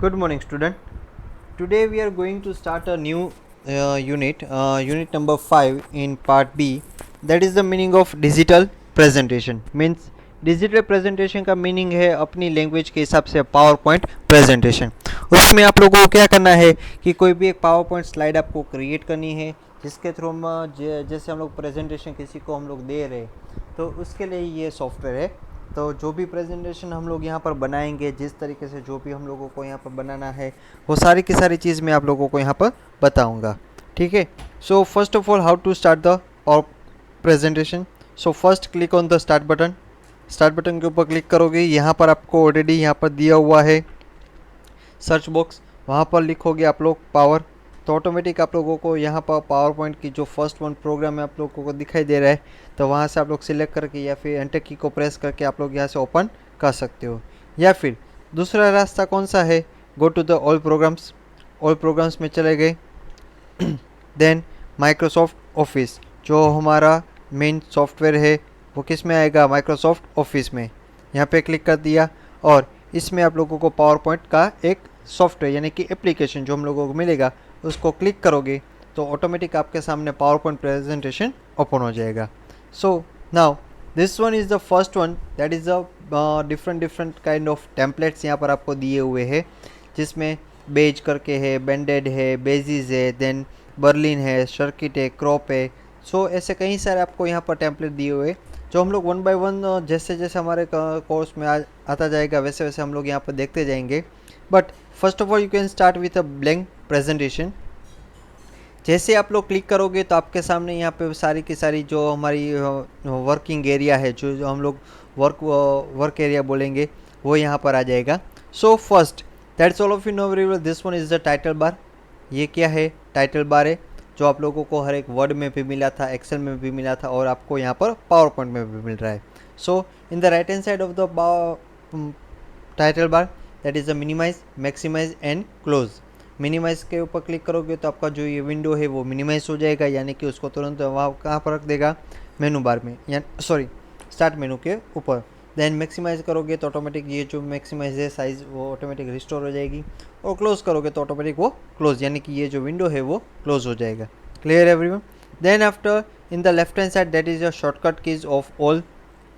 Good morning, student. Today we are going to start a new unit number 5 in part B. That is the meaning of digital presentation. Means digital presentation का meaning है अपनी language के हिसाब से power point presentation. उसमें आप लोगों को क्या करना है कि कोई भी एक पावर पॉइंट स्लाइड आपको क्रिएट करनी है, जिसके थ्रू हम जैसे हम लोग प्रेजेंटेशन किसी को हम लोग दे रहे तो उसके लिए ये सॉफ्टवेयर है। तो जो भी प्रेजेंटेशन हम लोग यहाँ पर बनाएंगे, जिस तरीके से जो भी हम लोगों को यहाँ पर बनाना है, वो सारी की सारी चीज़ मैं आप लोगों को यहाँ पर बताऊँगा। ठीक है। So first of all, how to start the और presentation. So first click on the start button. Start button के ऊपर क्लिक करोगे, यहाँ पर आपको ऑलरेडी यहाँ पर दिया हुआ है सर्च बॉक्स, वहाँ पर लिखोगे आप लोग पावर, तो ऑटोमेटिक आप लोगों को यहाँ पर पावर पॉइंट की जो फर्स्ट वन प्रोग्राम है आप लोगों को दिखाई दे रहा है। तो वहाँ से आप लोग सिलेक्ट करके या फिर एंटर की को प्रेस करके आप लोग यहाँ से ओपन कर सकते हो। या फिर दूसरा रास्ता कौन सा है, go to the all programs. All programs में चले गए, देन माइक्रोसॉफ्ट ऑफिस जो हमारा मेन सॉफ्टवेयर है वो किस में आएगा, माइक्रोसॉफ्ट ऑफिस में। यहाँ पे क्लिक कर दिया और इसमें आप लोगों को पावर पॉइंट का एक सॉफ्टवेयर यानी कि एप्लीकेशन जो हम लोगों को मिलेगा उसको क्लिक करोगे तो ऑटोमेटिक आपके सामने पावर पॉइंट प्रेजेंटेशन ओपन हो जाएगा। So now this one is the first one, that is the different kind of templates यहाँ पर आपको दिए हुए हैं, जिसमें बेज करके है, बैंडेड है, बेजिस है, देन बर्लिन है, सर्किट है, क्रॉप है। सो ऐसे कई सारे आपको यहाँ पर टेम्पलेट दिए हुए जो हम लोग वन बाय वन जैसे जैसे हमारे कोर्स में आता जाएगा वैसे वैसे हम लोग यहाँ पर देखते जाएंगे। But first of all you can start with a blank presentation. जैसे आप लोग क्लिक करोगे तो आपके सामने यहाँ पे सारी की सारी जो हमारी वर्किंग एरिया है, जो हम लोग वर्क एरिया बोलेंगे, वो यहाँ पर आ जाएगा। So first that's all of you know very well, this one is the title बार। ये क्या है, टाइटल बार है जो आप लोगों को हर एक वर्ड में भी मिला था, एक्सेल में भी मिला था और आपको यहाँ पर पावर पॉइंट में भी मिल रहा है। So in the right hand side of the title bar that is the minimize, maximize and close. Minimize के ऊपर क्लिक करोगे तो आपका जो ये विंडो है वो मिनिमाइज हो जाएगा, यानी कि उसको तुरंत वहाँ कहाँ पर रख देगा, मेनू बार में, या सॉरी स्टार्ट मेनू के ऊपर। देन मैक्सिमाइज करोगे तो ऑटोमेटिक ये जो मैक्सिमाइज है साइज़ वो ऑटोमेटिक रिस्टोर हो जाएगी, और क्लोज करोगे तो ऑटोमेटिक वो क्लोज, यानी कि ये जो विंडो है वो क्लोज हो जाएगा। Clear everyone. Then after in the left hand side that is your shortcut keys of all.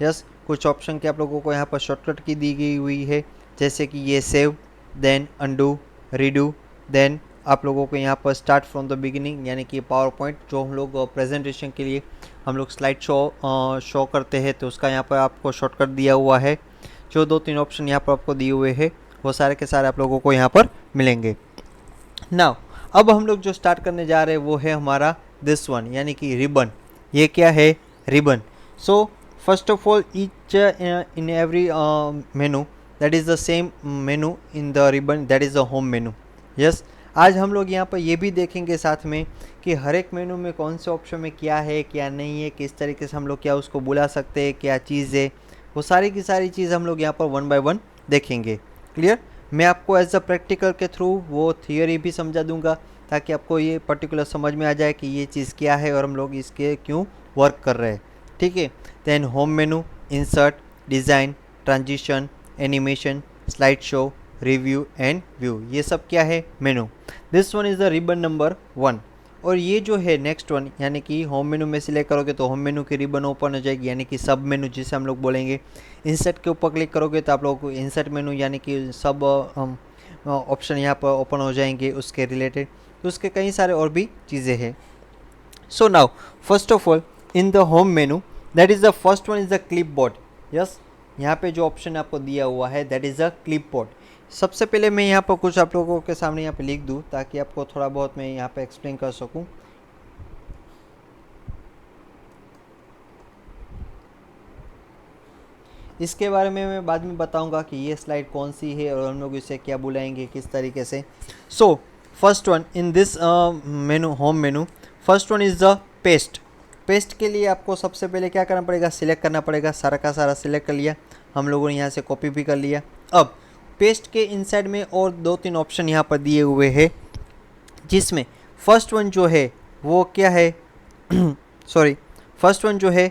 Yes, कुछ ऑप्शन के आप लोगों को यहाँ पर शॉर्टकट की दी गई हुई है, जैसे कि ये save, then undo, redo, then आप लोगों को यहाँ पर स्टार्ट फ्रॉम द बिगिनिंग, यानी कि पावर पॉइंट जो हम लोग प्रेजेंटेशन के लिए हम लोग स्लाइड शो करते हैं तो उसका यहाँ पर आपको शॉर्टकट दिया हुआ है। जो 2-3 ऑप्शन यहाँ पर आपको दिए हुए हैं वो सारे के सारे आप लोगों को यहाँ पर मिलेंगे। नाउ अब हम लोग जो स्टार्ट करने जा रहे हैं वो है हमारा दिस वन, यानी कि रिबन। ये क्या है, ribbon. So first of all each in every menu that is the same menu in the ribbon, that is the home menu. Yes, आज हम लोग यहाँ पर ये भी देखेंगे साथ में कि हर एक मेनू में कौन से ऑप्शन में क्या है क्या नहीं है, किस तरीके से हम लोग क्या उसको बुला सकते हैं, क्या चीज़ है, वो सारी की सारी चीज़ हम लोग यहाँ पर वन बाय वन देखेंगे। क्लियर। मैं आपको एज अ प्रैक्टिकल के थ्रू वो थियोरी भी समझा दूंगा ताकि आपको ये पर्टिकुलर समझ में आ जाए कि ये चीज़ क्या है और हम लोग इसके क्यों वर्क कर रहे हैं। ठीक है। Then home menu, insert, design, transition, animation, slide show, review and view, ये सब क्या है, menu. This one is the ribbon number 1। और ये जो है नेक्स्ट वन, यानी कि होम मेनू में सिलेक्ट करोगे तो होम मेनू की रिबन ओपन हो जाएगी, यानी कि सब मेनू जिसे हम लोग बोलेंगे। इंसर्ट के ऊपर क्लिक करोगे तो आप लोगों को इंसर्ट मेनू यानी कि सब ऑप्शन यहाँ पर ओपन हो जाएंगे उसके रिलेटेड। तो उसके कई सारे और भी चीज़ें हैं। So now first of all in the home menu that is the first one is the clip board. Yes, यहाँ पे जो ऑप्शन आपको दिया हुआ है that is the clip board. सबसे पहले मैं यहाँ पर कुछ आप लोगों के सामने यहाँ पे लिख दूँ ताकि आपको थोड़ा बहुत मैं यहाँ पे एक्सप्लेन कर सकूँ। इसके बारे में मैं बाद में बताऊंगा कि ये स्लाइड कौन सी है और हम लोग इसे क्या बुलाएंगे किस तरीके से। So first one in this menu, home menu, first one is the paste. Paste के लिए आपको सबसे पहले क्या करना पड़ेगा, सिलेक्ट करना पड़ेगा। सारा का सारा सिलेक्ट कर लिया हम लोगों ने, यहाँ से कॉपी भी कर लिया। अब पेस्ट के इनसाइड में और 2-3 ऑप्शन यहाँ पर दिए हुए हैं, जिसमें फर्स्ट वन जो है वो क्या है सॉरी, फर्स्ट वन जो है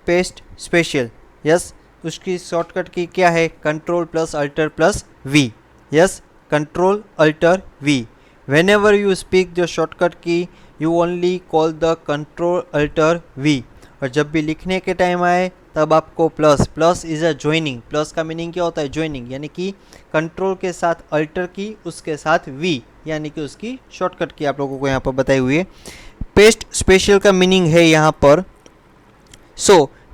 पेस्ट स्पेशल। यस, उसकी शॉर्टकट की क्या है, control plus alter plus V. Yes, Control Alter V. Whenever you speak the shortcut key, you only call the Control Alter V. और जब भी लिखने के टाइम आए तब आपको plus, plus is a joining. Plus का मीनिंग क्या होता है? ज्वाइनिंग, यानी कि कंट्रोल के साथ अल्टर की, उसके साथ वी, यानी कि उसकी शॉर्टकट की आप लोगों को यहाँ पर बताई हुई है। पेस्ट स्पेशल का मीनिंग है यहाँ पर,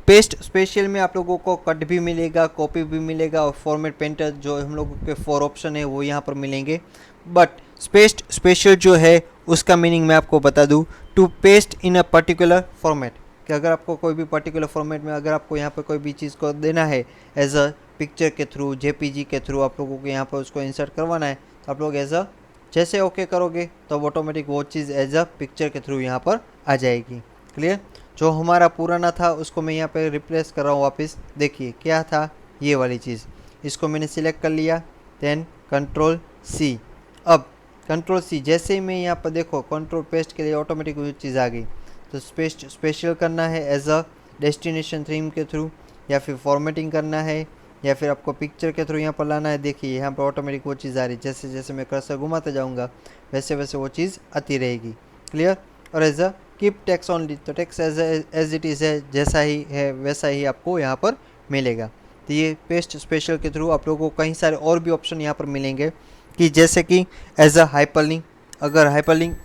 पेस्ट स्पेशल में आप लोगों को कट भी मिलेगा, कॉपी भी मिलेगा, और फॉर्मेट पेंटर जो हम लोगों के 4 ऑप्शन है वो यहाँ पर मिलेंगे। बट पेस्ट स्पेशल जो है उसका मीनिंग मैं आपको बता दूँ, to paste in a particular format, कि अगर आपको कोई भी पर्टिकुलर फॉर्मेट में अगर आपको यहाँ पर कोई भी चीज़ को देना है एज अ पिक्चर के थ्रू, जेपीजी के थ्रू आप लोगों को यहाँ पर उसको इंसर्ट करवाना है, तो आप लोग एज अ जैसे ओके करोगे तो ऑटोमेटिक वो चीज़ एज अ पिक्चर के थ्रू यहाँ पर आ जाएगी। क्लियर? जो हमारा पुराना था उसको मैं यहाँ पे रिप्लेस कर रहा हूँ वापस। देखिए क्या था, ये वाली चीज़, इसको मैंने सिलेक्ट कर लिया, देन कंट्रोल सी। अब कंट्रोल सी जैसे ही मैं यहाँ पर देखो कंट्रोल पेस्ट के लिए ऑटोमेटिक वो चीज़ आ गई। तो स्पेशल करना है एज अ डेस्टिनेशन थीम के थ्रू, या फिर फॉर्मेटिंग करना है, या फिर आपको पिक्चर के थ्रू यहाँ पर लाना है। देखिए यहाँ पर ऑटोमेटिक वो चीज़ आ रही है, जैसे जैसे मैं कर्सर घुमाते जाऊँगा वैसे वैसे वो चीज़ आती रहेगी। क्लियर? और as a keep text only, तो टेक्स्ट एज इट इज़ है, जैसा ही है वैसा ही आपको यहाँ पर मिलेगा। तो ये पेस्ट स्पेशल के थ्रू आप लोगों को कई सारे और भी ऑप्शन यहाँ पर मिलेंगे, कि जैसे कि एज अ हाइपरलिंक, अगर हाइपरलिंक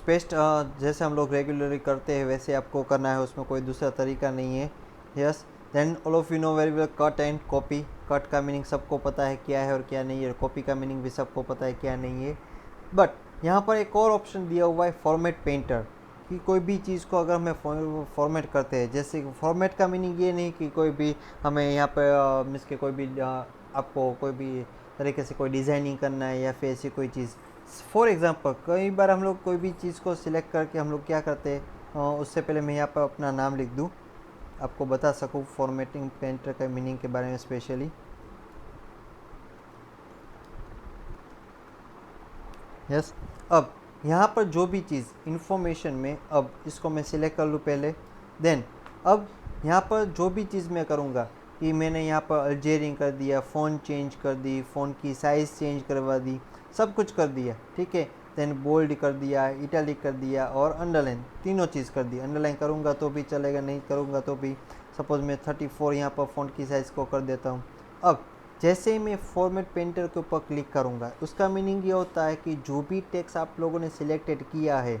पेस्ट जैसे हम लोग रेगुलरली करते हैं वैसे आपको करना है, उसमें कोई दूसरा तरीका नहीं है। Yes, then all of you know very well cut and copy. Cut का मीनिंग सबको पता है क्या है और क्या नहीं है, और कॉपी का मीनिंग भी सबको पता है क्या नहीं है। बट यहाँ पर एक और ऑप्शन दिया हुआ है फॉर्मेट पेंटर, कि कोई भी चीज़ को अगर हमें फॉर्मेट करते हैं, जैसे फॉर्मेट का मीनिंग ये नहीं कि कोई भी हमें यहाँ पर मीन्स के कोई भी आपको कोई भी तरीके से कोई डिज़ाइनिंग करना है या फिर ऐसी कोई चीज़। फॉर एग्ज़ाम्पल कई बार हम लोग कोई भी चीज़ को सिलेक्ट करके हम लोग क्या करते हैं, उससे पहले मैं यहाँ पर अपना नाम लिख दूँ, आपको बता सकूँ फॉर्मेटिंग पेंटर के मीनिंग के बारे में स्पेशली। यस, अब यहाँ पर जो भी चीज़ इन्फॉर्मेशन में, अब इसको मैं सिलेक्ट कर लूँ पहले, देन अब यहाँ पर जो भी चीज़ मैं करूँगा, कि मैंने यहाँ पर अल्जेरिंग कर दिया, फ़ॉन्ट चेंज कर दी, फ़ॉन्ट की साइज़ चेंज करवा दी, सब कुछ कर दिया, ठीक है। देन बोल्ड कर दिया, इटैलिक कर दिया, और अंडरलाइन, तीनों चीज़ कर दी। अंडरलाइन करूँगा तो भी चलेगा, नहीं करूँगा तो भी। सपोज़ मैं 34 यहाँ पर फ़ॉन्ट की साइज़ को कर देता हूँ। अब जैसे ही मैं फॉर्मेट पेंटर के ऊपर क्लिक करूँगा, उसका मीनिंग ये होता है कि जो भी टेक्स्ट आप लोगों ने सिलेक्टेड किया है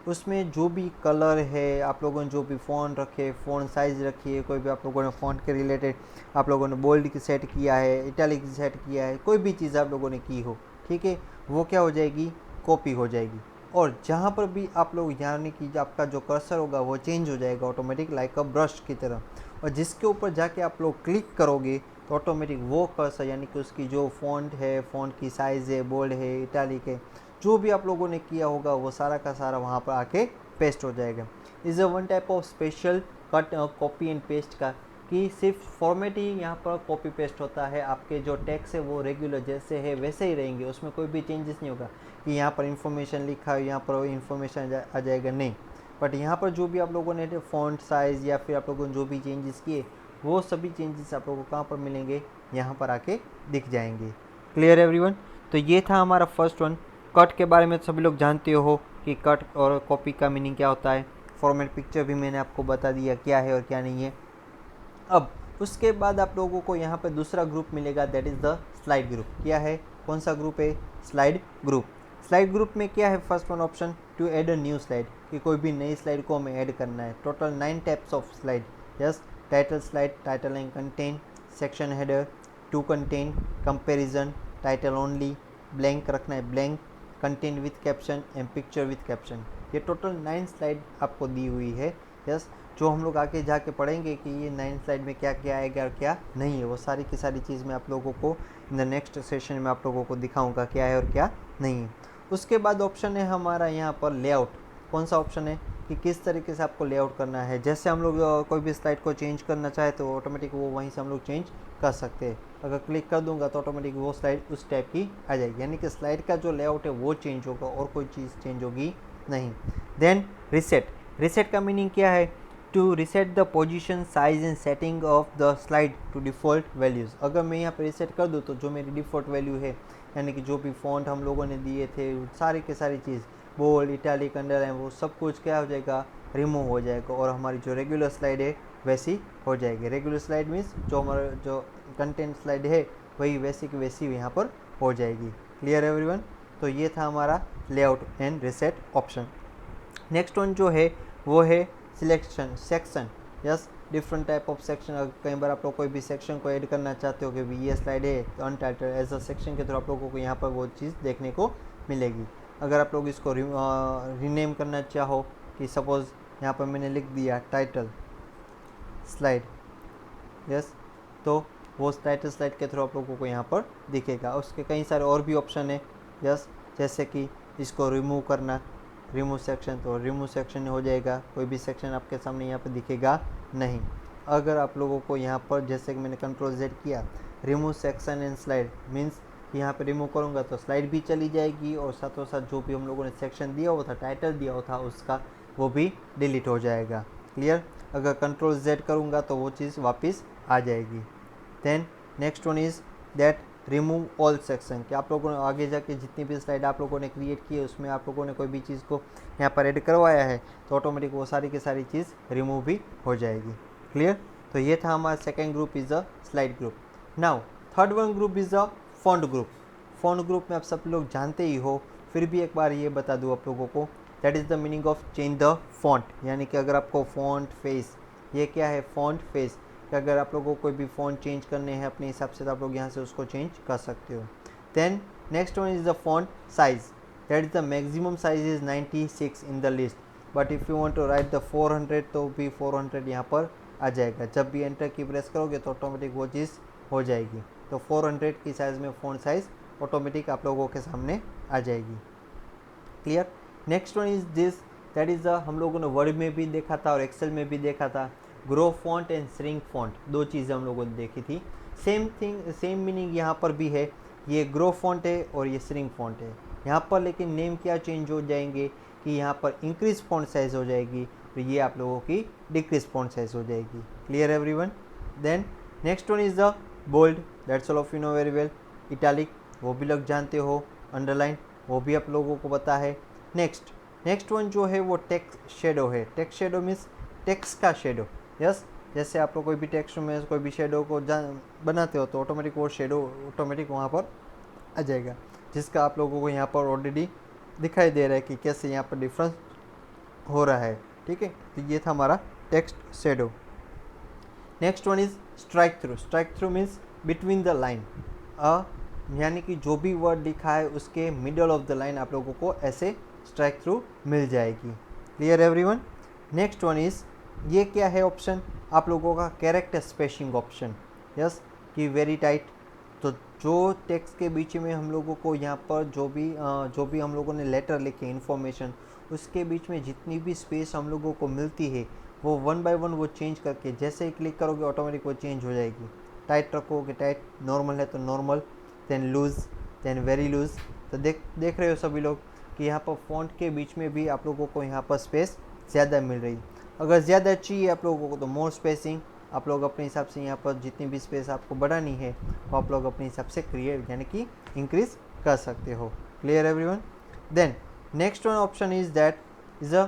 उसमें जो भी कलर है, आप लोगों ने जो भी फ़ॉन्ट रखे, फ़ॉन्ट साइज़ रखी है, कोई भी आप लोगों ने फ़ॉन्ट के रिलेटेड आप लोगों ने बोल्ड की सेट किया है, इटैलिक सेट किया है, कोई भी चीज़ आप लोगों ने की हो, ठीक है, वो क्या हो जाएगी, कॉपी हो जाएगी। और जहाँ पर भी आप लोग यानी कि आपका जो कर्सर होगा वो चेंज हो जाएगा ऑटोमेटिक, लाइक अ ब्रश की तरह। और जिसके ऊपर जाके आप लोग क्लिक करोगे तो ऑटोमेटिक वो कर्सर यानी कि उसकी जो फ़ॉन्ट है, फ़ॉन्ट की साइज़ है, बोल्ड है, इटैलिक है, जो भी आप लोगों ने किया होगा वो सारा का सारा वहाँ पर आके पेस्ट हो जाएगा। Is a one type of special cut copy and paste का, कि सिर्फ फॉर्मेट ही यहाँ पर कॉपी पेस्ट होता है, आपके जो टेक्स्ट है वो रेगुलर जैसे है वैसे ही रहेंगे, उसमें कोई भी चेंजेस नहीं होगा कि यहाँ पर इन्फॉर्मेशन लिखा है यहाँ पर इन्फॉर्मेशन आ जाएगा, नहीं। बट यहाँ पर जो भी आप लोगों ने फ़ॉन्ट साइज़ या फिर आप लोगों ने जो भी चेंजेस किए वो सभी चेंजेस आप लोगों को कहाँ पर मिलेंगे, यहाँ पर आके दिख जाएंगे। Clear everyone? तो ये था हमारा फर्स्ट वन। कट के बारे में सभी लोग जानते हो कि कट और कॉपी का मीनिंग क्या होता है। फॉर्मेट पिक्चर भी मैंने आपको बता दिया क्या है और क्या नहीं है। अब उसके बाद आप लोगों को यहाँ पे दूसरा ग्रुप मिलेगा, that is the slide group. क्या है, कौन सा ग्रुप है, स्लाइड ग्रुप। स्लाइड ग्रुप में क्या है, first one option to add a new slide, कि कोई भी नई स्लाइड को हमें ऐड करना है। Total 9 types of slide. Yes, title slide, title and content, section header, two content, comparison, title only, blank रखना है blank, content with caption and picture with caption. ये टोटल 9 स्लाइड आपको दी हुई है। यस, जो हम लोग आगे जाके पढ़ेंगे कि ये 9 स्लाइड में क्या क्या आएगा और क्या नहीं है, वो सारी की सारी चीज़ मैं आप लोगों को इन द नेक्स्ट सेशन में आप लोगों को दिखाऊंगा क्या है और क्या नहीं है। उसके बाद ऑप्शन है हमारा यहाँ पर लेआउट। कौन सा ऑप्शन है कि किस तरीके से आपको लेआउट करना है। जैसे हम लोग कोई भी स्लाइड को चेंज करना चाहे तो ऑटोमेटिक वो वहीं से हम लोग चेंज कर सकते हैं। अगर क्लिक कर दूंगा तो ऑटोमेटिक वो स्लाइड उस टाइप की आ जाएगी, यानी कि स्लाइड का जो लेआउट है वो चेंज होगा और कोई चीज़ चेंज होगी नहीं। Then reset. रिसेट का मीनिंग क्या है, to reset the position size and setting of the slide to default values. अगर मैं यहाँ पर रिसेट कर दूँ तो जो मेरी डिफ़ॉल्ट वैल्यू है, यानी कि जो भी फ़ॉन्ट हम लोगों ने दिए थे सारी के सारी चीज़, बोल्ड, इटैलिक, अंडरलाइन, वो सब कुछ क्या हो जाएगा, रिमूव हो जाएगा और हमारी जो रेगुलर स्लाइड है वैसी हो जाएगी। रेगुलर स्लाइड मीन्स जो हमारा जो कंटेंट स्लाइड है वही वैसी की वैसी यहाँ पर हो जाएगी। Clear everyone? तो ये था हमारा layout and reset option. Next one जो है वो है selection section. Yes, different type of section. कई बार आप लोग कोई भी सेक्शन को ऐड करना चाहते हो कि भी ये स्लाइड है तो अनटाइटल्ड एज अ सेक्शन के थ्रू आप लोगों को यहाँ पर वो चीज़ देखने को मिलेगी। अगर आप लोग इसको रीनेम करना चाहो कि सपोज़ यहाँ पर मैंने लिख दिया टाइटल स्लाइड, यस, तो वो टाइटल स्लाइड के थ्रू आप लोगों को यहाँ पर दिखेगा। उसके कई सारे और भी ऑप्शन है, यस, जैसे कि इसको रिमूव करना, रिमूव सेक्शन, तो रिमूव सेक्शन हो जाएगा, कोई भी सेक्शन आपके सामने यहाँ पर दिखेगा नहीं। अगर आप लोगों को यहाँ पर जैसे कि मैंने कंट्रोल Z किया, remove section and slide means यहाँ पे रिमूव करूँगा तो स्लाइड भी चली जाएगी और साथों साथ जो भी हम लोगों ने सेक्शन दिया हुआ था, टाइटल दिया हुआ था उसका, वो भी डिलीट हो जाएगा। क्लियर? अगर कंट्रोल Z करूँगा तो वो चीज़ वापस आ जाएगी। Then next one is that remove all section, कि आप लोगों ने आगे जाके जितनी भी स्लाइड आप लोगों ने क्रिएट की है उसमें आप लोगों ने कोई भी चीज़ को यहाँ पर ऐड करवाया है तो ऑटोमेटिक वो सारी की सारी चीज़ रिमूव भी हो जाएगी। क्लियर? तो ये था हमारा second group is a slide group. Now third one group is a font group. Font group में आप सब लोग जानते ही हो, फिर भी एक बार ये बता दूँ आप लोगों को, that is the meaning of change the font. यानी कि अगर आपको फॉन्ट फेस, ये क्या है, फॉन्ट फेस, कि अगर आप लोगों को कोई भी फॉन्ट चेंज करने हैं अपने हिसाब से तो आप लोग यहाँ से उसको चेंज कर सकते हो। Then next one is the font size, that is the maximum size is 96 in the list, but if you want to write the 400 तो भी 400 यहाँ पर आ जाएगा। जब भी एंटर की प्रेस करोगे तो ऑटोमेटिक वो चीज़ हो जाएगी। तो 400 की साइज़ में फॉन्ट साइज़ ऑटोमेटिक आप लोगों के सामने आ जाएगी। Clear? Next one is this, that is हम लोगों ने वर्ड में भी देखा था और एक्सेल में भी देखा था, grow font and shrink font, दो चीज़ें हम लोगों ने देखी थी। सेम थिंग, सेम मीनिंग यहाँ पर भी है। ये ग्रो फॉन्ट है और ये श्रिंक फॉन्ट है। यहाँ पर लेकिन नेम क्या चेंज हो जाएंगे कि यहाँ पर इंक्रीज फॉन्ट साइज़ हो जाएगी और ये आप लोगों की डिक्रीज फॉन्ट साइज़ हो जाएगी। Clear everyone? Then next one is the bold, that's all of you know very well. Italic, वो भी लोग जानते हो। अंडरलाइन, वो भी आप लोगों को पता है। नेक्स्ट वन जो है वो टेक्स्ट शेडो है। टेक्स्ट शेडो मीन्स टेक्स्ट का शेडो। यस, जैसे आप लोग कोई भी टेक्स्ट में कोई भी शेडो को बनाते हो तो ऑटोमेटिक वो शेडो ऑटोमेटिक वहाँ पर आ जाएगा, जिसका आप लोगों को यहाँ पर ऑलरेडी दिखाई दे रहा है कि कैसे यहाँ पर डिफरेंस हो रहा है। ठीक है, तो ये था हमारा text shadow. Next one is strike through. Strike through means between the line, यानी कि जो भी वर्ड लिखा है उसके मिडल ऑफ द लाइन आप लोगों को ऐसे स्ट्राइक थ्रू मिल जाएगी। Clear everyone? Next one is, ये क्या है ऑप्शन आप लोगों का, कैरेक्टर स्पेसिंग ऑप्शन। यस, कि वेरी टाइट, तो जो टेक्स्ट के बीच में हम लोगों को यहाँ पर जो भी हम लोगों ने लेटर लिखे इन्फॉर्मेशन, उसके बीच में जितनी भी स्पेस हम लोगों को मिलती है वो वन बाय वन वो चेंज करके, जैसे ही क्लिक करोगे ऑटोमेटिक वो चेंज हो जाएगी। टाइट रखोगे टाइट, नॉर्मल है तो normal, then loose, then very loose. तो देख रहे हो सभी लोग कि यहाँ पर फॉन्ट के बीच में भी आप लोगों को यहाँ पर स्पेस ज़्यादा मिल रही। अगर ज़्यादा चाहिए आप लोगों को तो मोर स्पेसिंग, आप लोग अपने हिसाब से यहाँ पर जितनी भी स्पेस आपको बढ़ानी है वो आप लोग अपने हिसाब से क्रिएट यानी कि इंक्रीज कर सकते हो। Clear everyone? Then next one option is that is a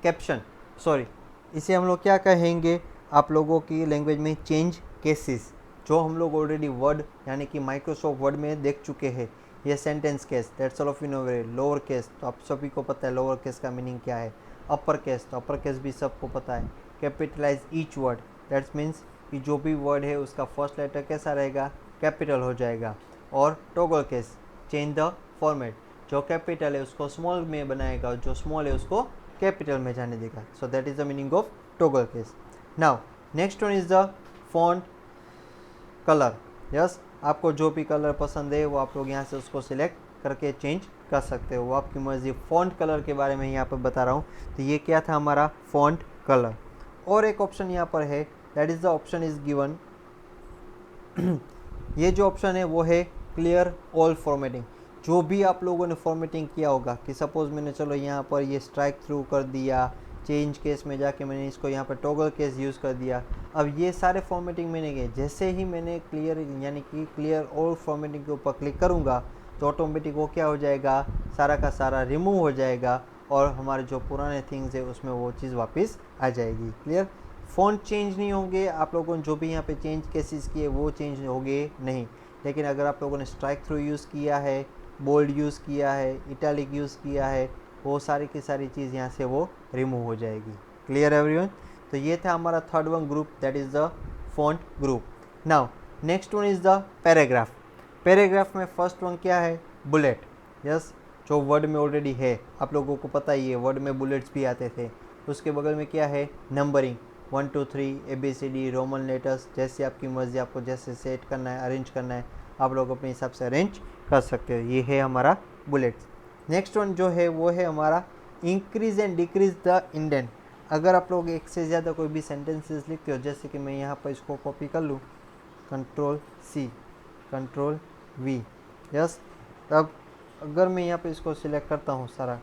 caption, sorry इसे हम लोग क्या कहेंगे आप लोगों की लैंग्वेज में, चेंज केसेस, जो हम लोग ऑलरेडी वर्ड यानी कि माइक्रोसॉफ्ट वर्ड में देख चुके हैं। ये sentence case, that's all of you know very. Lower case, तो आप सभी को पता है लोअर केस का मीनिंग क्या है। अपर केस, तो अपर केस भी सबको पता है। Capitalize each word, that's means कि जो भी वर्ड है उसका फर्स्ट लेटर कैसा रहेगा, कैपिटल हो जाएगा। और toggle case, change the format, जो कैपिटल है उसको स्मॉल में बनाएगा, जो स्मॉल है उसको कैपिटल में जाने देगा। So that is the meaning of toggle case. Now next one is the font colour. Yes, आपको जो भी कलर पसंद है वो आप लोग यहाँ से उसको सिलेक्ट करके चेंज कर सकते हो, वो आपकी मर्जी। फॉन्ट कलर के बारे में यहाँ पर बता रहा हूँ। तो ये क्या था हमारा फॉन्ट कलर। और एक ऑप्शन यहाँ पर है, that is the option is given ये जो ऑप्शन है वो है क्लियर ऑल फॉर्मेटिंग। जो भी आप लोगों ने फॉर्मेटिंग किया होगा, कि सपोज़ मैंने चलो यहाँ पर ये स्ट्राइक थ्रू कर दिया चेंज केस में जाके मैंने इसको यहाँ पर टॉगल केस यूज़ कर दिया। अब ये सारे फॉर्मेटिंग मैंने किए, जैसे ही मैंने क्लियर यानी कि क्लियर ऑल फॉर्मेटिंग के ऊपर क्लिक करूँगा तो ऑटोमेटिक वो क्या हो जाएगा, सारा का सारा रिमूव हो जाएगा और हमारे जो पुराने थिंग्स है उसमें वो चीज़ वापस आ जाएगी। क्लियर। फ़ॉन्ट चेंज नहीं होंगे, आप लोगों ने जो भी यहाँ पे चेंज केसेस किए वो चेंज होंगे नहीं। लेकिन अगर आप लोगों ने स्ट्राइक थ्रू यूज़ किया है, बोल्ड यूज़ किया है, इटैलिक यूज़ किया है, वो सारी की सारी चीज़ यहाँ से वो रिमूव हो जाएगी। Clear everyone. तो ये था हमारा third one group, that is the font group. Now next one is the paragraph. Paragraph में फर्स्ट वन क्या है, बुलेट। यस, जो वर्ड में ऑलरेडी है, आप लोगों को पता ही है वर्ड में बुलेट्स भी आते थे। उसके बगल में क्या है, नंबरिंग 1 2 3 ABCD रोमन लेटर्स, जैसे आपकी मर्जी, आपको जैसे सेट करना है, अरेंज करना है, आप लोग अपने हिसाब से अरेंज कर सकते हो। ये है हमारा बुलेट्स। नेक्स्ट वन जो है वो है हमारा increase and decrease the indent. अगर आप लोग एक से ज़्यादा कोई भी सेंटेंसेस लिखते हो, जैसे कि मैं यहाँ पर इसको कॉपी कर लूँ, Ctrl+C Ctrl+V, यस, तब अगर मैं यहाँ पे इसको सिलेक्ट करता हूँ सारा,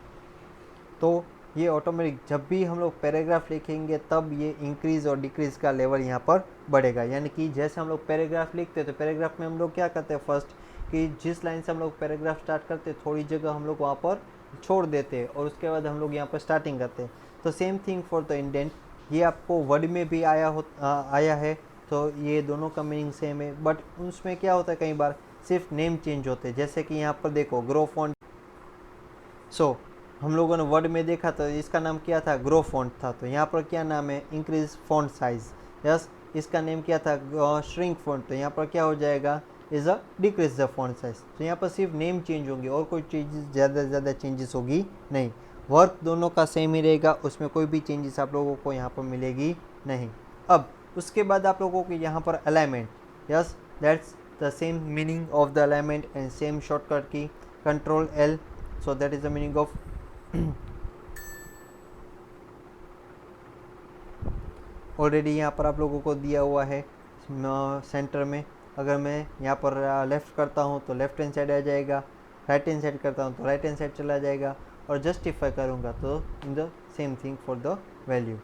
तो ये ऑटोमेटिक जब भी हम लोग पैराग्राफ लिखेंगे तब ये इंक्रीज़ और डिक्रीज़ का लेवल यहाँ पर बढ़ेगा। यानी कि जैसे हम लोग पैराग्राफ लिखते हैं तो पैराग्राफ में हम लोग क्या करते हैं, फर्स्ट कि जिस लाइन से हम लोग पैराग्राफ स्टार्ट करते हैं थोड़ी जगह हम लोग वहाँ पर छोड़ देते हैं और उसके बाद हम लोग यहाँ पर स्टार्टिंग करते हैं। तो same thing for the indent, ये आपको वर्ड में भी आया है, तो ये दोनों का मीनिंग सेम है, बट उसमें क्या होता है कई बार सिर्फ नेम चेंज होते हैं। जैसे कि यहाँ पर देखो ग्रो फॉन्ट, सो हम लोगों ने वर्ड में देखा तो इसका नाम क्या था, ग्रो फॉन्ट था, तो यहाँ पर क्या नाम है, इंक्रीज फॉन्ट साइज। यस, इसका नेम क्या था, श्रिंक फॉन्ट, तो यहाँ पर क्या हो जाएगा, is a decrease the font size. तो यहाँ पर सिर्फ नेम चेंज होंगे और कोई चीज़ ज़्यादा से ज़्यादा चेंजेस होगी नहीं। वर्क दोनों का सेम ही रहेगा, उसमें कोई भी चेंजेस आप लोगों को यहाँ पर मिलेगी नहीं। अब उसके बाद आप लोगों को यहाँ पर alignment, yes, that's the same meaning of the alignment and same shortcut की Ctrl+L, so that is the meaning of already यहाँ पर आप लोगों को दिया हुआ है सेंटर में। अगर मैं यहाँ पर लेफ़्ट करता हूँ तो लेफ़्ट हैंड साइड आ जाएगा, राइट हैंड साइड करता हूँ तो राइट हैंड साइड चला जाएगा, और जस्टिफाई करूँगा तो in the same thing for the value.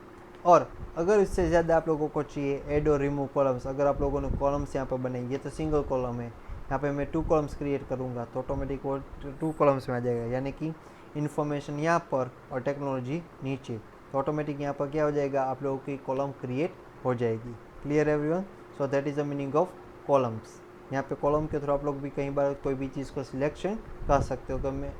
और अगर इससे ज़्यादा आप लोगों को चाहिए, ऐड और रिमूव कॉलम्स, अगर आप लोगों ने कॉलम्स यहाँ पर बनाए, ये तो सिंगल कॉलम है, यहाँ पे मैं 2 कॉलम्स क्रिएट करूँगा तो ऑटोमेटिक वो 2 कॉलम्स में आ जाएगा, यानी कि इन्फॉर्मेशन यहाँ पर और टेक्नोलॉजी नीचे, तो ऑटोमेटिक यहाँ पर क्या हो जाएगा, आप लोगों की कॉलम क्रिएट हो जाएगी। Clear everyone. So that is the meaning of columns. यहाँ पे कॉलम के थ्रू आप लोग भी कई बार कोई भी चीज़ को सिलेक्शन कर सकते हो। तो मैं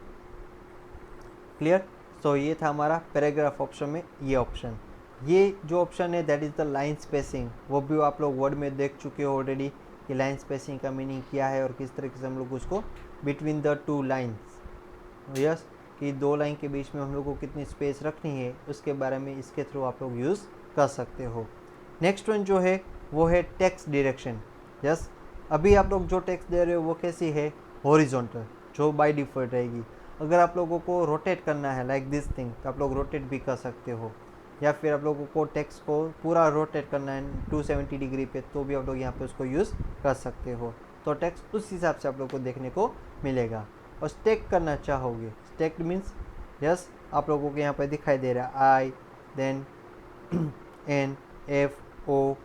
क्लियर। सो ये था हमारा पैराग्राफ ऑप्शन में ये ऑप्शन। ये जो ऑप्शन है that is the line spacing, वो भी आप लोग वर्ड में देख चुके हो ऑलरेडी कि लाइन स्पेसिंग का मीनिंग क्या है और किस तरीके से हम लोग उसको बिटवीन द 2 लाइन्स, यस, कि 2 लाइन के बीच में हम लोग को कितनी स्पेस रखनी है, उसके बारे में इसके थ्रू आप लोग यूज़ कर सकते हो। नेक्स्ट वन जो है वो है टेक्स्ट डायरेक्शन। यस, अभी आप लोग जो टेक्स्ट दे रहे हो वो कैसी है, हॉरिजॉन्टल, जो बाय डिफ़ॉल्ट रहेगी। अगर आप लोगों को रोटेट करना है लाइक दिस थिंग तो आप लोग रोटेट भी कर सकते हो, या फिर आप लोगों को टेक्स्ट को पूरा रोटेट करना है 270 डिग्री पे तो भी आप लोग यहाँ पे उसको यूज़ कर सकते हो। तो टेक्स्ट उस हिसाब से आप लोग को देखने को मिलेगा। और स्टैक करना चाहोगे, स्टैक्ड मीन्स, यस, आप लोगों को यहाँ पे दिखाई दे रहा है आई देन NFORMA,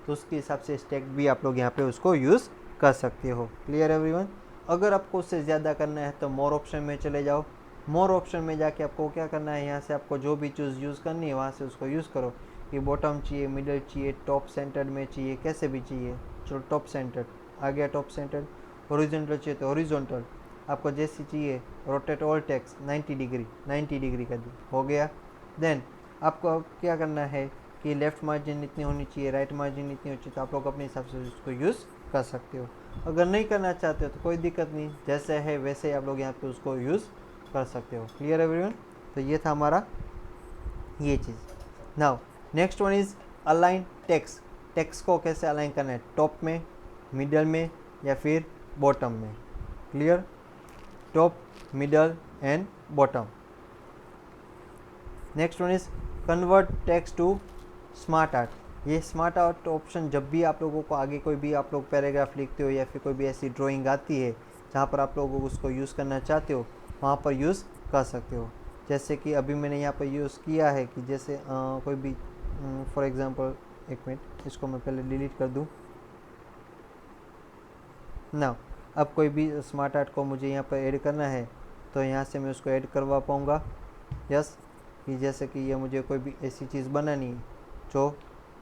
तो उसके हिसाब से स्टैक भी आप लोग यहाँ पे उसको यूज़ कर सकते हो। Clear everyone. अगर आपको उससे ज़्यादा करना है तो मोर ऑप्शन में चले जाओ। मोर ऑप्शन में जाके आपको क्या करना है, यहाँ से आपको जो भी चीज़ यूज़ करनी है वहाँ से उसको यूज़ करो, कि बॉटम चाहिए, मिडल चाहिए, टॉप सेंटर में चाहिए, कैसे भी चाहिए। चलो टॉप सेंटर आ गया, टॉप सेंटर। हॉरिजॉन्टल चाहिए तो हॉरिजॉन्टल, आपको जैसी चाहिए। रोटेट ऑल टेक्स्ट 90 डिग्री का हो गया। देन आपको अब क्या करना है कि लेफ़्ट मार्जिन इतनी होनी चाहिए, राइट मार्जिन इतनी होनी चाहिए, तो आप लोग अपने हिसाब से उसको यूज़ कर सकते हो। अगर नहीं करना चाहते हो तो कोई दिक्कत नहीं, जैसे है वैसे आप लोग यहाँ पे उसको यूज़ कर सकते हो। Clear everyone. तो ये था हमारा ये चीज़। Now next one is align text. Text को कैसे अलाइन करना है, टॉप में, मिडल में या फिर बॉटम में। Clear. Top, middle and bottom. Next one is convert text to smart art. ये स्मार्ट आर्ट ऑप्शन जब भी आप लोगों को आगे कोई भी आप लोग पैराग्राफ लिखते हो या फिर कोई भी ऐसी ड्राइंग आती है जहाँ पर आप लोगों को उसको यूज़ करना चाहते हो, वहाँ पर यूज़ कर सकते हो। जैसे कि अभी मैंने यहाँ पर यूज़ किया है कि जैसे कोई भी फॉर एग्जांपल, एक मिनट, इसको मैं पहले डिलीट कर दूँ ना। अब कोई भी स्मार्ट आर्ट को मुझे यहाँ पर ऐड करना है तो यहाँ से मैं उसको ऐड करवा पाऊँगा। यस, कि जैसे कि ये मुझे कोई भी ऐसी चीज़ बनानी है जो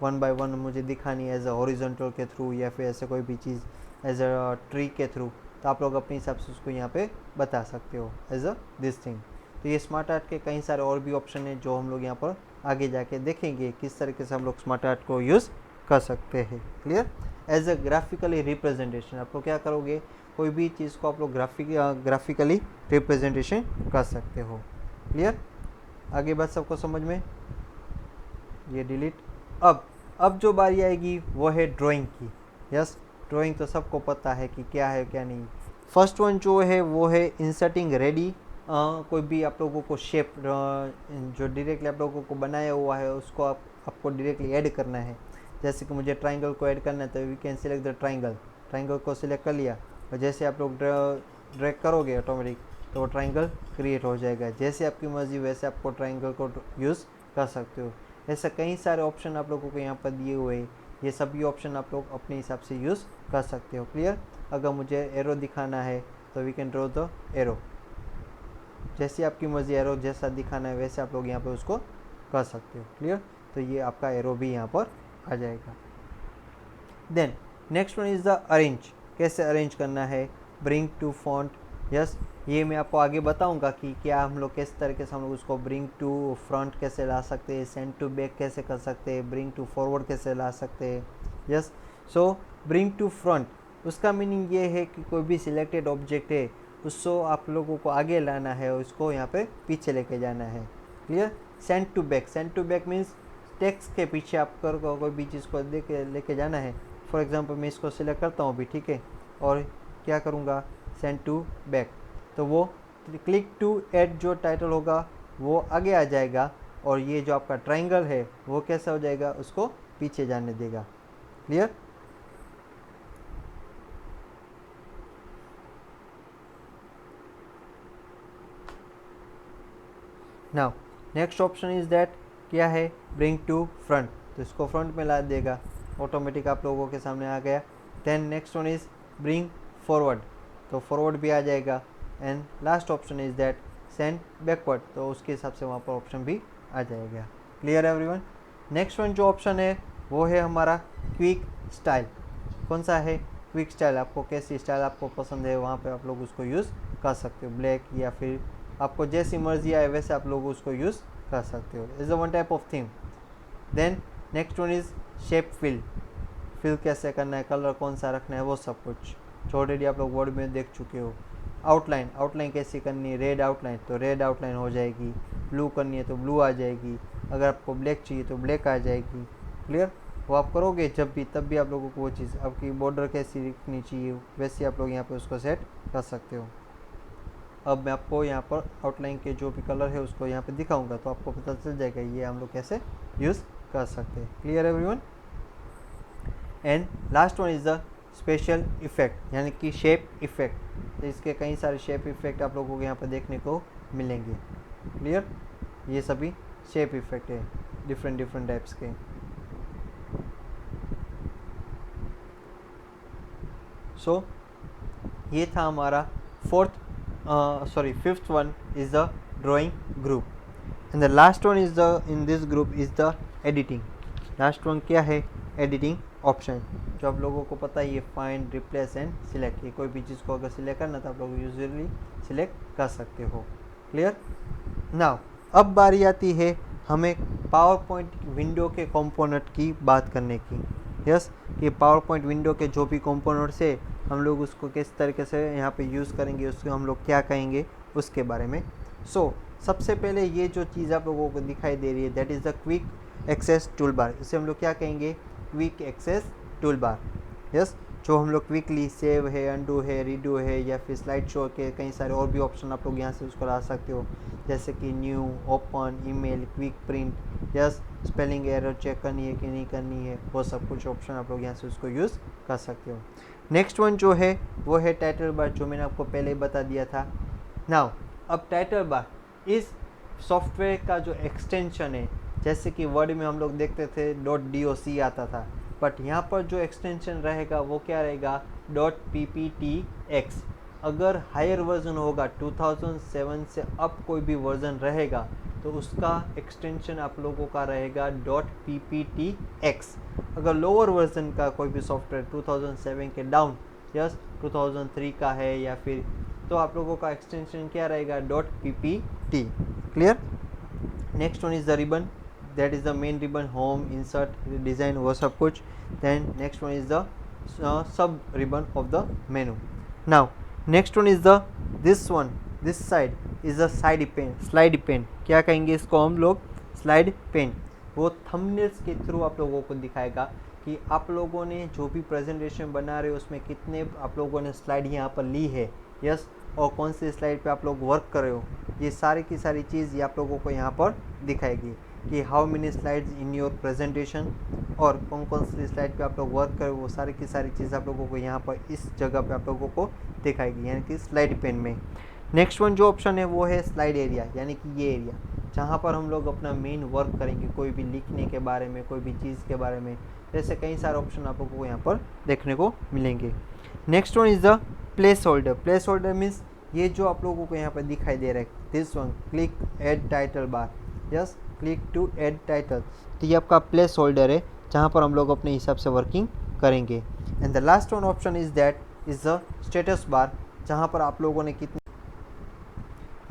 1 बाय 1 मुझे दिखानी है एज अ हॉरिजॉन्टल के थ्रू, या फिर ऐसे कोई भी चीज़ एज अ ट्री के थ्रू, तो आप लोग अपने हिसाब से उसको यहाँ पे बता सकते हो एज अ दिस थिंग। तो ये स्मार्ट आर्ट के कई सारे और भी ऑप्शन हैं जो हम लोग यहाँ पर आगे जाके देखेंगे किस तरीके से हम लोग स्मार्ट आर्ट को यूज़ कर सकते हैं। Clear? As a graphically representation आप लोग क्या करोगे, कोई भी चीज़ को आप लोग ग्राफिकली रिप्रेजेंटेशन कर सकते हो। क्लियर? आगे बात सबको समझ में? ये डिलीट। अब जो बारी आएगी वो है ड्राइंग की। यस, ड्राइंग तो सबको पता है कि क्या है क्या नहीं। फर्स्ट वन जो है वो है इंसर्टिंग रेडी। कोई भी आप लोगों को शेप जो डायरेक्टली आप लोगों को बनाया हुआ है उसको आपको डायरेक्टली ऐड करना है। जैसे कि मुझे ट्राइंगल को ऐड करना है तो we can select the triangle को सिलेक्ट कर लिया, और जैसे आप लोग ड्रैग करोगे ऑटोमेटिक तो वो ट्राइंगल क्रिएट हो जाएगा। जैसे आपकी मर्जी वैसे आपको ट्राइंगल को यूज़ कर सकते हो। ऐसे कई सारे ऑप्शन आप लोगों को यहाँ पर दिए हुए हैं, ये सभी ऑप्शन आप लोग अपने हिसाब से यूज़ कर सकते हो। क्लियर? अगर मुझे एरो दिखाना है तो we can draw the arrow, जैसे आपकी मर्जी एरो जैसा दिखाना है वैसे आप लोग यहाँ पे उसको कर सकते हो। क्लियर? तो ये आपका एरो भी यहाँ पर आ जाएगा। Then next one is the arrange. कैसे अरेंज करना है, ब्रिंग टू फॉन्ट। यस, ये मैं आपको आगे बताऊंगा कि क्या हम लोग किस तरीके से हम लोग उसको ब्रिंग टू फ्रंट कैसे ला सकते हैं, सेंड टू बैक कैसे कर सकते हैं, ब्रिंग टू फॉरवर्ड कैसे ला सकते हैं। Yes, so bring to front उसका मीनिंग ये है कि कोई भी सिलेक्टेड ऑब्जेक्ट है उसको आप लोगों को आगे लाना है, उसको यहाँ पे पीछे लेके जाना है। Clear? Send to back means text के पीछे आप कोई भी चीज़ को लेके जाना है। फॉर एग्जांपल मैं इसको सिलेक्ट करता हूँ अभी, ठीक है, और क्या करूँगा, सेंड टू बैक, तो वो क्लिक टू ऐड जो टाइटल होगा वो आगे आ जाएगा, और ये जो आपका ट्राइंगल है वो कैसा हो जाएगा, उसको पीछे जाने देगा। Clear? Now next option is that क्या है, ब्रिंग टू फ्रंट, तो इसको फ्रंट में ला देगा, ऑटोमेटिक आप लोगों के सामने आ गया। Then next one is bring forward, तो फॉरवर्ड भी आ जाएगा। And last option is that send backward, तो उसके हिसाब से वहाँ पर ऑप्शन भी आ जाएगा। Clear everyone? नेक्स्ट वन जो ऑप्शन है वो है हमारा क्विक स्टाइल। कौन सा है? Quick style. आपको कैसी स्टाइल आपको पसंद है वहाँ पे आप लोग उसको यूज़ कर सकते हो, ब्लैक या फिर आपको जैसी मर्जी आए वैसे आप लोग उसको यूज़ कर सकते हो। Is a one type of theme. Then next one is shape fill कैसे करना है, कलर कौन सा रखना है, वो सब कुछ जो ऑलरेडी आप लोग वर्ड में देख चुके हो। आउटलाइन कैसी करनी है, रेड आउटलाइन तो रेड आउटलाइन हो जाएगी, ब्लू करनी है तो ब्लू आ जाएगी, अगर आपको ब्लैक चाहिए तो ब्लैक आ जाएगी। क्लियर? वो आप करोगे जब भी तब भी आप लोगों को वो चीज़, आपकी बॉर्डर कैसी दिखनी चाहिए वैसे आप लोग यहाँ पे उसको सेट कर सकते हो। अब मैं आपको यहाँ पर आउटलाइन के जो भी कलर है उसको यहाँ पे दिखाऊंगा तो आपको पता चल जाएगा ये हम लोग कैसे यूज़ कर सकते हैं। Clear everyone? And last one is the special effect, यानी कि शेप इफेक्ट। तो इसके कई सारे शेप इफेक्ट आप लोगों को यहाँ पर देखने को मिलेंगे। क्लियर? ये सभी शेप इफेक्ट है डिफरेंट टाइप्स के। सो ये था हमारा fifth one is the drawing group, and the last one is the in this group is the editing. Last one क्या है? एडिटिंग ऑप्शन, जो आप लोगों को पता है ये फाइंड, रिप्लेस एंड सिलेक्ट। ये कोई भी चीज़ को अगर सिलेक्ट करना तो आप लोग यूजुअली सिलेक्ट कर सकते हो। क्लियर? नाउ अब बारी आती है हमें पावर पॉइंट विंडो के कंपोनेंट की बात करने की। यस, कि पावर पॉइंट विंडो के जो भी कंपोनेंट्स है हम लोग उसको किस तरीके से यहाँ पे यूज़ करेंगे, उसको हम लोग क्या कहेंगे उसके बारे में। सबसे पहले ये जो चीज़ आप लोगों को दिखाई दे रही है that is the quick access tool bar. इसे हम लोग क्या कहेंगे? Quick access tool bar. Yes, जो हम लोग क्विकली सेव है, अंडू है, रीडू है, या फिर स्लाइड शो के कई सारे और भी ऑप्शन आप लोग यहाँ से उसको ला सकते हो, जैसे कि new, open, email, quick print. Yes, spelling error check करनी है कि नहीं करनी है, वो सब कुछ ऑप्शन आप लोग यहाँ से उसको यूज़ कर सकते हो। नेक्स्ट वन जो है वो है टाइटल बार, जो मैंने आपको पहले ही बता दिया था। नाउ अब टाइटल बार इज़ सॉफ्टवेयर का जो एक्सटेंशन है, जैसे कि वर्ड में हम लोग देखते थे .doc आता था, बट यहाँ पर जो एक्सटेंशन रहेगा वो क्या रहेगा .pptx। अगर हायर वर्जन होगा 2007 से अब कोई भी वर्जन रहेगा तो उसका एक्सटेंशन आप लोगों का रहेगा .pptx। अगर लोअर वर्जन का कोई भी सॉफ्टवेयर 2007 के डाउन, यस 2003 का है या फिर, तो आप लोगों का एक्सटेंशन क्या रहेगा .ppt। Clear. Next one is the ribbon, that is the main ribbon, home, insert, design, वो सब कुछ। Then next one is the sub ribbon of the menu. Now next one is the this one, this side is the side pane, slide pane, क्या कहेंगे इसको हम लोग, slide pane. वो thumbnails के थ्रू आप लोगों को दिखाएगा कि आप लोगों ने जो भी प्रेजेंटेशन बना रहे हो उसमें कितने आप लोगों ने स्लाइड यहाँ पर ली है, यस, और कौन से स्लाइड पे आप लोग वर्क कर रहे हो, ये सारी की सारी चीज़ ये आप लोगों को यहाँ पर दिखाएगी कि how many slides in your presentation, और कौन कौन सी स्लाइड पे आप लोग वर्क कर रहे हो, वो सारी की सारी चीज़ आप लोगों को यहाँ पर इस जगह पे आप लोगों को दिखाएगी, यानी कि स्लाइड पेन में। नेक्स्ट वन जो ऑप्शन है वो है स्लाइड एरिया, यानी कि ये एरिया जहाँ पर हम लोग अपना मेन वर्क करेंगे, कोई भी लिखने के बारे में, कोई भी चीज़ के बारे में, जैसे कई सारे ऑप्शन आप लोगों को यहाँ पर देखने को मिलेंगे। Next one is the place holder. Place holder means ये जो आप लोगों को यहाँ पर दिखाई दे रहा है, this one, click add title bar, yes, click to add title, तो ये आपका प्लेस होल्डर है जहाँ पर हम लोग अपने हिसाब से वर्किंग करेंगे। And the last one option is that is the status bar, जहाँ पर आप लोगों ने कितने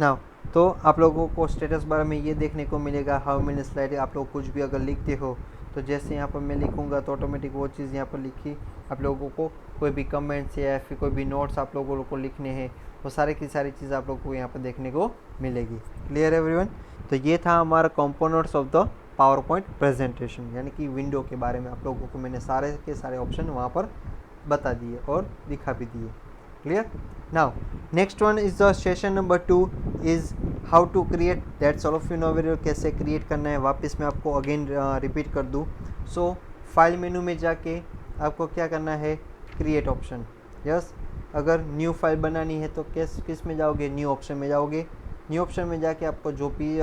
नाउ, तो आप लोगों को स्टेटस बार में ये देखने को मिलेगा हाउ मेनी स्लाइड, आप लोग कुछ भी अगर लिखते हो तो जैसे यहाँ पर मैं लिखूँगा तो ऑटोमेटिक वो चीज़ यहाँ पर लिखी आप लोगों को, कोई भी कमेंट्स या फिर कोई भी नोट्स आप लोगों को लिखने हैं, वो सारी की सारी चीज़ आप लोगों को यहाँ पर देखने को मिलेगी। Clear everyone. तो ये था हमारा components of the power point presentation, यानी कि विंडो के बारे में आप लोगों को मैंने सारे के सारे ऑप्शन वहाँ पर बता दिए और दिखा भी दिए। Clear. Now next one is the session number 2 is how to create, that's all of you know very well कैसे क्रिएट करना है। वापस मैं आपको अगेन रिपीट कर दूँ, सो फाइल मेनू में जाके आपको क्या करना है, क्रिएट ऑप्शन, यस। अगर न्यू फाइल बनानी है तो किस में जाओगे, न्यू ऑप्शन में जाओगे। न्यू ऑप्शन में जाके आपको जो भी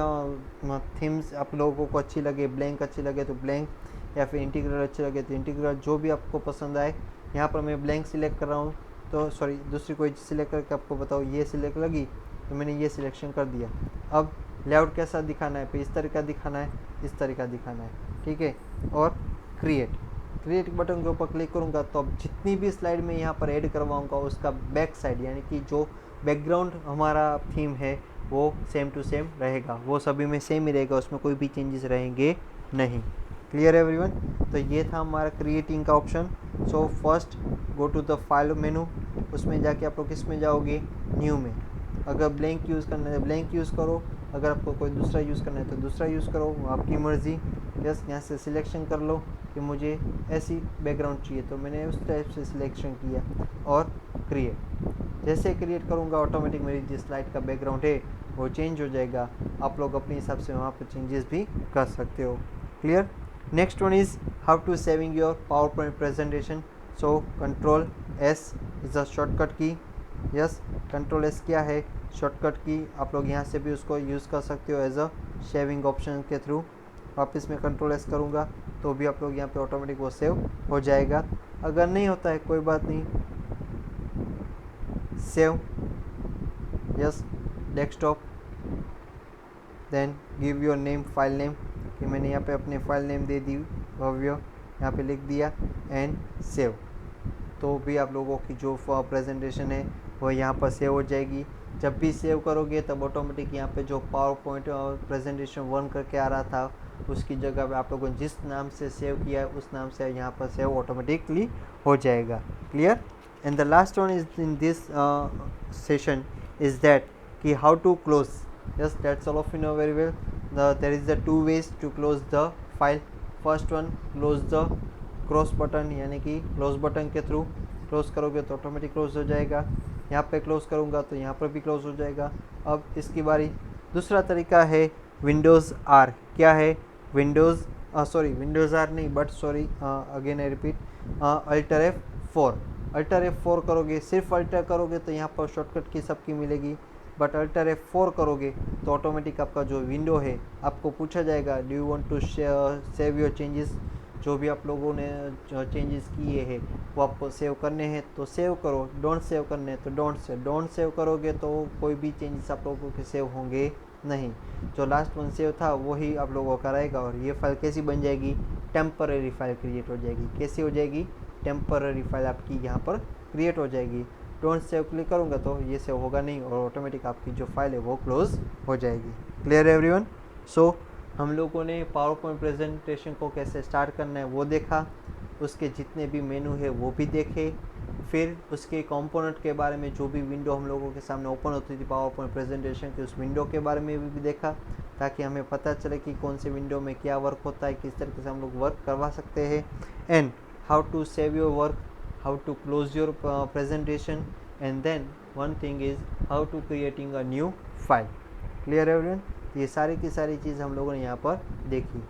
थीम्स आप लोगों को अच्छी लगे, ब्लैंक अच्छी लगे तो ब्लैंक, या फिर इंटीग्रल अच्छी लगे तो इंटीग्रल, जो भी आपको पसंद आए। यहाँ पर मैं ब्लैंक सिलेक्ट कर रहा हूँ, तो सॉरी दूसरी कोई सिलेक्ट करके आपको बताओ, ये सिलेक्ट लगी तो मैंने ये सिलेक्शन कर दिया। अब लेआउट कैसा दिखाना है, पे इस तरीका दिखाना है, इस तरीका दिखाना है, ठीक है। और क्रिएट बटन के ऊपर क्लिक करूँगा तो अब जितनी भी स्लाइड में यहाँ पर ऐड करवाऊँगा उसका बैक साइड, यानी कि जो बैकग्राउंड हमारा थीम है वो सेम टू सेम रहेगा, वो सभी में सेम ही रहेगा, उसमें कोई भी चेंजेस रहेंगे नहीं। Clear everyone. तो ये था हमारा क्रिएटिंग का option. So first go to the file menu, उसमें जाके आप लोग किस में जाओगे, न्यू में। अगर ब्लैंक यूज़ करना है ब्लैंक यूज़ करो, अगर आपको कोई दूसरा यूज़ करना है तो दूसरा यूज़ करो, आपकी मर्ज़ी। यस, यहाँ से सिलेक्शन कर लो कि मुझे ऐसी बैकग्राउंड चाहिए, तो मैंने उस टाइप से सिलेक्शन किया और क्रिएट। जैसे क्रिएट करूँगा ऑटोमेटिक मेरी जिस स्लाइड का बैकग्राउंड है वो चेंज हो जाएगा। आप लोग अपने हिसाब से वहाँ पर चेंजेस भी कर सकते हो। Clear. Next one is how to saving your PowerPoint presentation. So control S is a shortcut key. Yes, control S क्या है, शॉर्टकट की। आप लोग यहाँ से भी उसको यूज़ कर सकते हो एज अ शेविंग ऑप्शन के थ्रू। वापस मैं कंट्रोल एस करूँगा तो भी आप लोग यहाँ पे ऑटोमेटिक वो सेव हो जाएगा। अगर नहीं होता है कोई बात नहीं, save, yes, desktop, then give your name, file name, कि मैंने यहाँ पे अपने फाइल नेम दे दी भव्य, यहाँ पे लिख दिया एंड सेव। तो भी आप लोगों की जो प्रेजेंटेशन है वो यहाँ पर सेव हो जाएगी। जब भी सेव करोगे तब ऑटोमेटिक यहाँ पे जो पावर पॉइंट प्रेजेंटेशन 1 करके आ रहा था उसकी जगह पे आप लोगों ने जिस नाम से सेव किया है उस नाम से यहाँ पर सेव ऑटोमेटिकली हो जाएगा। Clear. And the last one is in this session is that कि how to close. Yes, that's all of you know very well. There is the 2 ways to close the file. First one, close the cross button, यानी कि close button के through close करोगे तो automatic close हो जाएगा। यहाँ पे close करूँगा तो यहाँ पर भी क्लोज हो जाएगा। अब इसकी बारी। दूसरा तरीका है विंडोज़ आर। क्या है, विंडोज़ विंडोज़ आर नहीं, but sorry, again I repeat, alter F4। Alter F4 करोगे, सिर्फ अल्टर करोगे तो यहाँ पर शॉर्टकट की सबकी मिलेगी। बट अल्टर F4 करोगे तो ऑटोमेटिक आपका जो विंडो है आपको पूछा जाएगा do you want to save your changes, जो भी आप लोगों ने चेंजेस किए हैं वो आपको सेव करने हैं तो सेव करो, डोंट सेव करने हैं तो डोंट सेव करोगे तो कोई भी चेंजेस आप लोगों के सेव होंगे नहीं। जो लास्ट वन सेव था वही आप लोगों को कराएगा। और ये फाइल कैसी बन जाएगी, टेम्पररी फाइल क्रिएट हो जाएगी। कैसी हो जाएगी, टेम्पररी फाइल आपकी यहाँ पर क्रिएट हो जाएगी। डोंट सेव क्लिक करूँगा तो ये सेव होगा नहीं और ऑटोमेटिक आपकी जो फाइल है वो क्लोज हो जाएगी। Clear everyone? सो हम लोगों ने पावर पॉइंट प्रेजेंटेशन को कैसे स्टार्ट करना है वो देखा, उसके जितने भी मेनू है वो भी देखे, फिर उसके कंपोनेंट के बारे में जो भी विंडो हम लोगों के सामने ओपन होती थी पावर पॉइंट प्रेजेंटेशन की उस विंडो के बारे में भी देखा, ताकि हमें पता चले कि कौन से विंडो में क्या वर्क होता है, किस तरीके से हम लोग वर्क करवा सकते हैं, and how to save your work, how to close your presentation, and then one thing is how to creating a new file. Clear everyone? ये सारी की सारी चीज़ हम लोगों ने यहाँ पर देखी।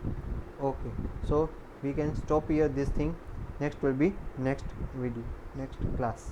Okay, so we can stop here this thing, next will be next video, next class.